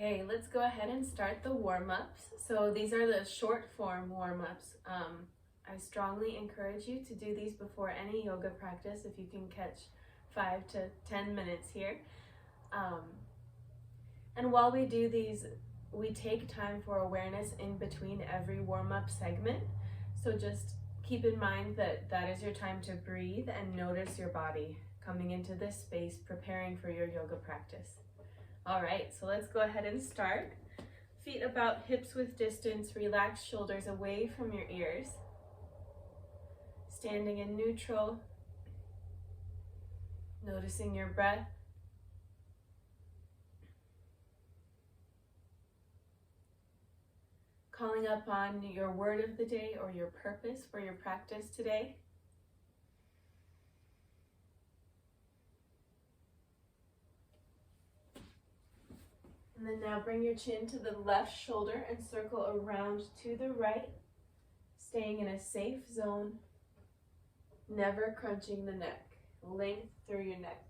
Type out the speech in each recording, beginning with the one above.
Okay, let's go ahead and start the warm-ups. So these are the short form warm-ups. I strongly encourage you to do these before any yoga practice if you can catch 5 to 10 minutes here. And while we do these, we take time for awareness in between every warm-up segment. So just keep in mind that that is your time to breathe and notice your body coming into this space, preparing for your yoga practice. All right, so let's go ahead and start. Feet about hips width distance, relax shoulders away from your ears. Standing in neutral, noticing your breath. Calling up on your word of the day or your purpose for your practice today. And then now bring your chin to the left shoulder and circle around to the right, staying in a safe zone, never crunching the neck. Length through your neck.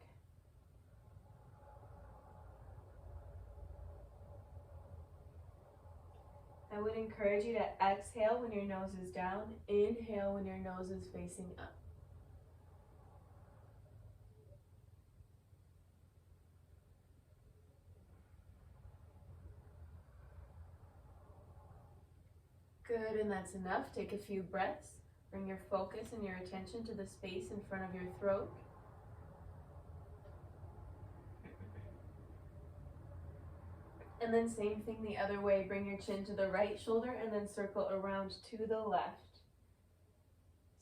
I would encourage you to exhale when your nose is down, inhale when your nose is facing up. Good, and that's enough. Take a few breaths. Bring your focus and your attention to the space in front of your throat. And then same thing the other way. Bring your chin to the right shoulder and then circle around to the left.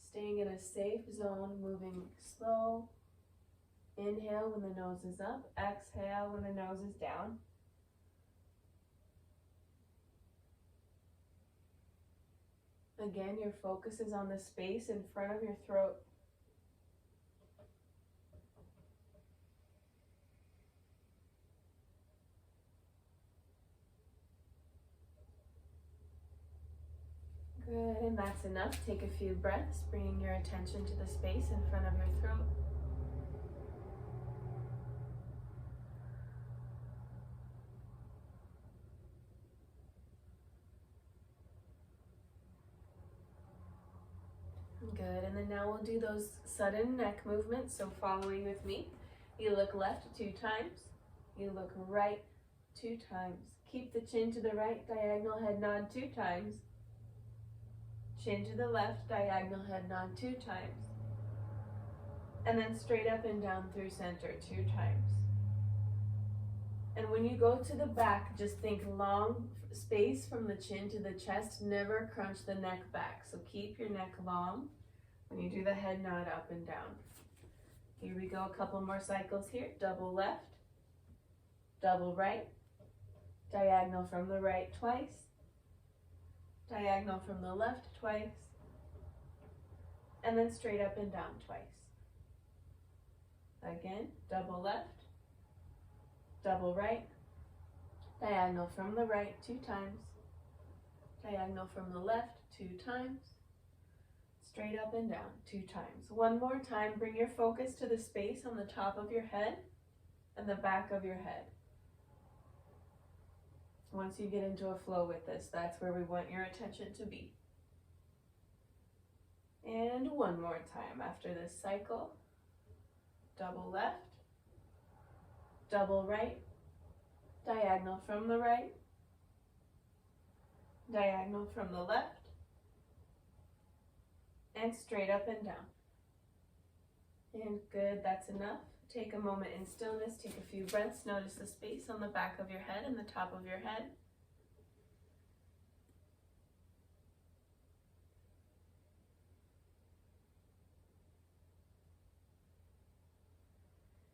Staying in a safe zone, moving slow. Inhale when the nose is up. Exhale when the nose is down. Again, your focus is on the space in front of your throat. Good, and that's enough. Take a few breaths, bringing your attention to the space in front of your throat. Good, and then now we'll do those sudden neck movements. So following with me, you look left 2 times, you look right 2 times. Keep the chin to the right, diagonal head nod 2 times. Chin to the left, diagonal head nod 2 times. And then straight up and down through center 2 times. And when you go to the back, just think long space from the chin to the chest. Never crunch the neck back. So keep your neck long when you do the head nod up and down. Here we go, a couple more cycles here. Double left, double right, diagonal from the right twice, diagonal from the left twice, and then straight up and down twice. Again, double left, double right, diagonal from the right 2 times, diagonal from the left 2 times, straight up and down 2 times. One more time, bring your focus to the space on the top of your head and the back of your head. Once you get into a flow with this, that's where we want your attention to be. And one more time after this cycle. Double left, double right, diagonal from the right, diagonal from the left, and straight up and down. And good, that's enough. Take a moment in stillness, take a few breaths, notice the space on the back of your head and the top of your head.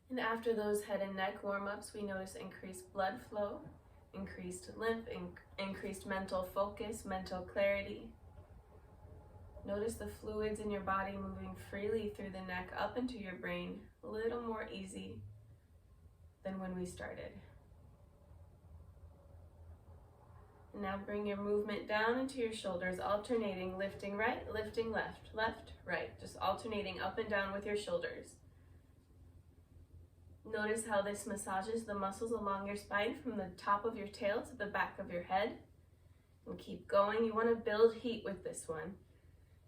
And after those head and neck warm-ups, we notice increased blood flow, increased lymph, increased mental focus, mental clarity. Notice the fluids in your body moving freely through the neck up into your brain, a little more easy than when we started. And now bring your movement down into your shoulders, alternating, lifting right, lifting left, left, right, just alternating up and down with your shoulders. Notice how this massages the muscles along your spine from the top of your tail to the back of your head. And keep going. You want to build heat with this one.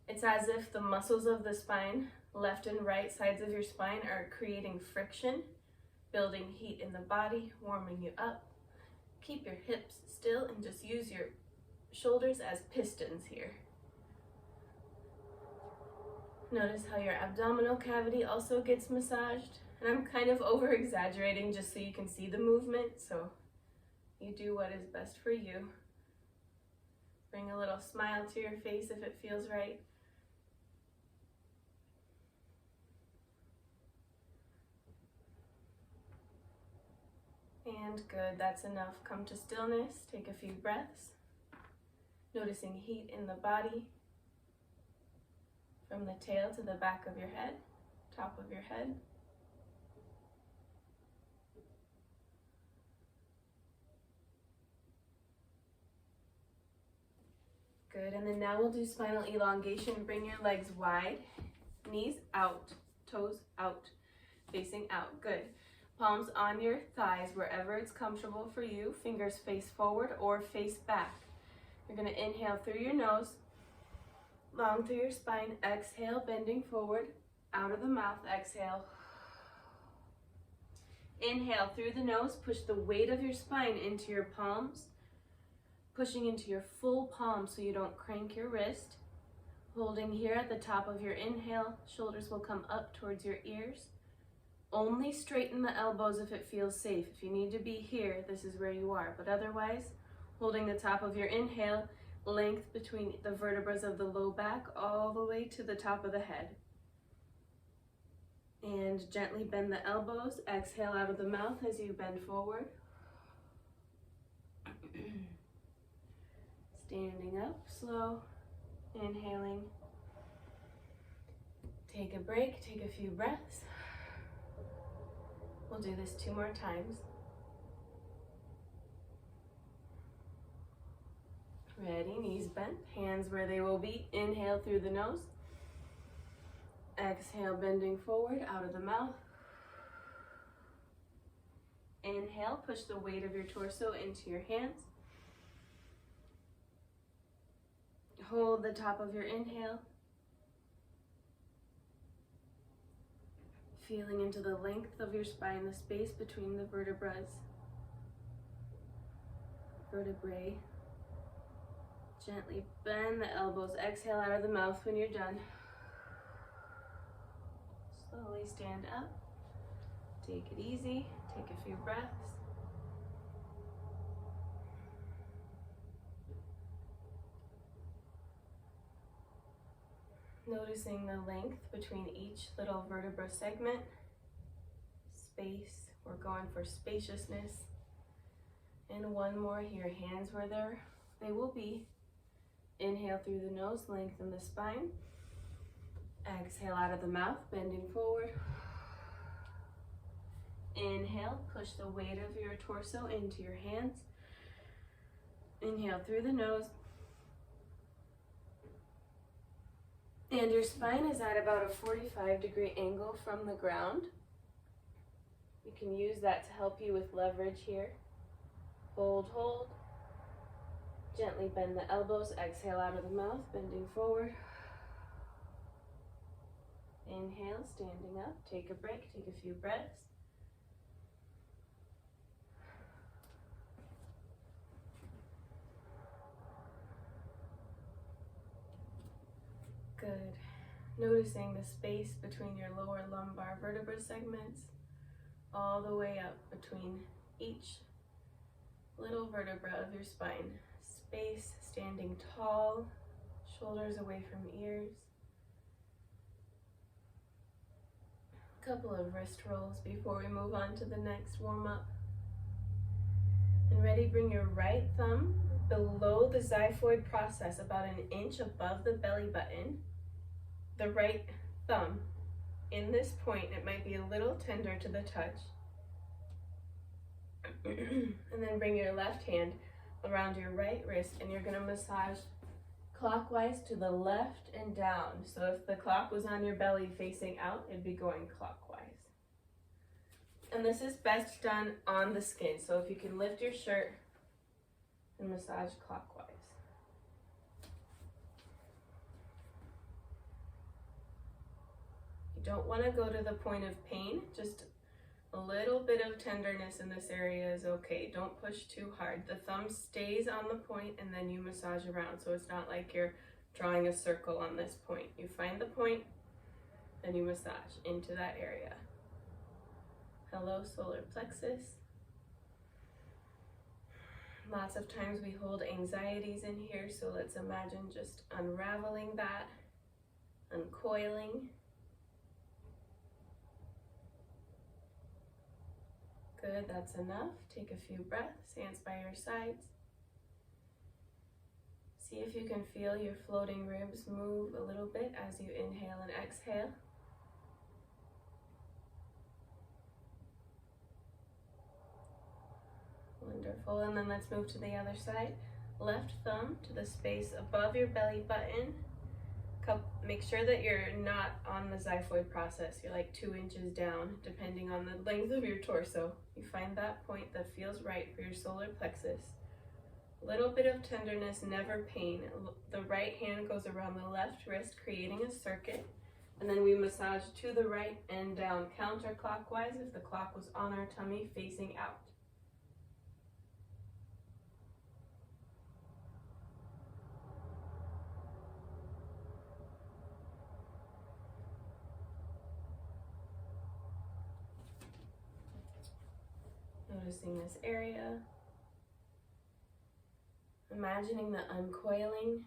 It's as if the muscles of the spine, left and right sides of your spine, are creating friction, building heat in the body, warming you up. Keep your hips still and just use your shoulders as pistons here. Notice how your abdominal cavity also gets massaged. And I'm kind of over-exaggerating just so you can see the movement, so you do what is best for you. Bring a little smile to your face if it feels right. And good, that's enough. Come to stillness, take a few breaths. Noticing heat in the body, from the tail to the back of your head, top of your head. Good, and then now we'll do spinal elongation. Bring your legs wide, knees out, toes out, facing out. Good. Palms on your thighs, wherever it's comfortable for you. Fingers face forward or face back. You're going to inhale through your nose, long through your spine. Exhale, bending forward, out of the mouth. Exhale. Inhale through the nose. Push the weight of your spine into your palms, pushing into your full palm so you don't crank your wrist. Holding here at the top of your inhale, shoulders will come up towards your ears. Only straighten the elbows if it feels safe. If you need to be here, this is where you are. But otherwise, holding the top of your inhale, length between the vertebrae of the low back all the way to the top of the head. And gently bend the elbows. Exhale out of the mouth as you bend forward. Standing up, slow, inhaling. Take a break, take a few breaths. We'll do this 2 more times. Ready, knees bent, hands where they will be. Inhale through the nose. Exhale, bending forward, out of the mouth. Inhale, push the weight of your torso into your hands. Hold the top of your inhale. Feeling into the length of your spine, the space between the vertebrae. Gently bend the elbows. Exhale out of the mouth when you're done. Slowly stand up. Take it easy. Take a few breaths. Noticing the length between each little vertebra segment. Space, we're going for spaciousness. And 1 more here, hands where they will be. Inhale through the nose, lengthen the spine. Exhale out of the mouth, bending forward. Inhale, push the weight of your torso into your hands. Inhale through the nose. And your spine is at about a 45-degree angle from the ground. You can use that to help you with leverage here. Hold, hold. Gently bend the elbows. Exhale out of the mouth, bending forward. Inhale, standing up. Take a break, take a few breaths. Good. Noticing the space between your lower lumbar vertebra segments, all the way up between each little vertebra of your spine. Space, standing tall, shoulders away from ears. A couple of wrist rolls before we move on to the next warm-up. And ready, bring your right thumb below the xiphoid process, about 1 inch above the belly button. The right thumb in this point, it might be a little tender to the touch. And then bring your left hand around your right wrist, and you're going to massage clockwise to the left and down. So if the clock was on your belly facing out, it'd be going clockwise. And this is best done on the skin. So if you can lift your shirt and massage clockwise. You don't want to go to the point of pain, just a little bit of tenderness in this area is okay. Don't push too hard. The thumb stays on the point and then you massage around. So it's not like you're drawing a circle on this point. You find the point, then you massage into that area. Hello, solar plexus. Lots of times we hold anxieties in here, so let's imagine just unraveling that, uncoiling. Good, that's enough. Take a few breaths, hands by your sides. See if you can feel your floating ribs move a little bit as you inhale and exhale. Wonderful, and then let's move to the other side. Left thumb to the space above your belly button. Make sure that you're not on the xiphoid process. You're like 2 inches down, depending on the length of your torso. You find that point that feels right for your solar plexus. Little bit of tenderness, never pain. The right hand goes around the left wrist, creating a circuit. And then we massage to the right and down counterclockwise if the clock was on our tummy facing out. Noticing this area. Imagining the uncoiling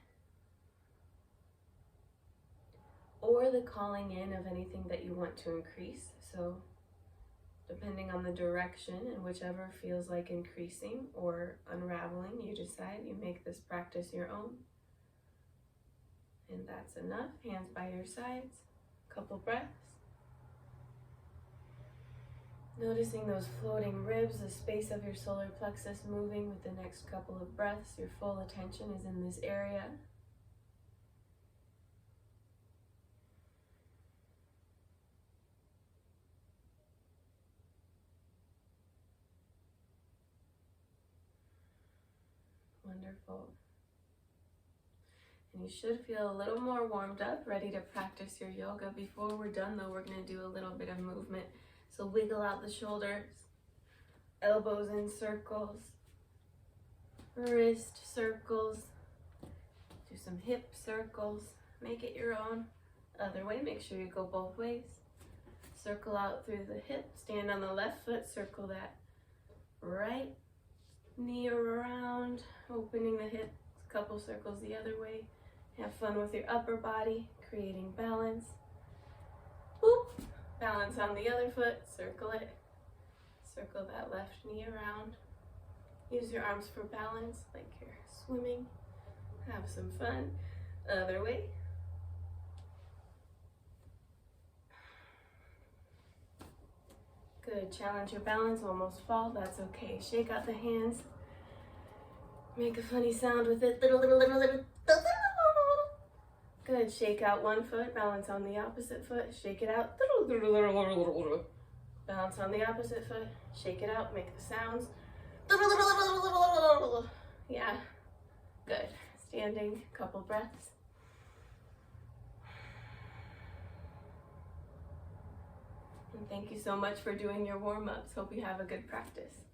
or the calling in of anything that you want to increase. So depending on the direction and whichever feels like increasing or unraveling, you decide, you make this practice your own. And that's enough. Hands by your sides. Couple breaths. Noticing those floating ribs, the space of your solar plexus moving with the next couple of breaths. Your full attention is in this area. Wonderful. And you should feel a little more warmed up, ready to practice your yoga. Before we're done though, we're going to do a little bit of movement. So wiggle out the shoulders, elbows in circles, wrist circles, do some hip circles, make it your own. Other way, make sure you go both ways. Circle out through the hip, stand on the left foot, circle that right knee around, opening the hip, a couple circles the other way. Have fun with your upper body, creating balance. Boop. Balance on the other foot, circle it. Circle that left knee around. Use your arms for balance like you're swimming. Have some fun. Other way. Good, challenge your balance, almost fall, that's okay. Shake out the hands. Make a funny sound with it. Good, shake out one foot, balance on the opposite foot, shake it out. Balance on the opposite foot, shake it out, make the sounds. Yeah, good. Standing, couple breaths. And thank you so much for doing your warm-ups. Hope you have a good practice.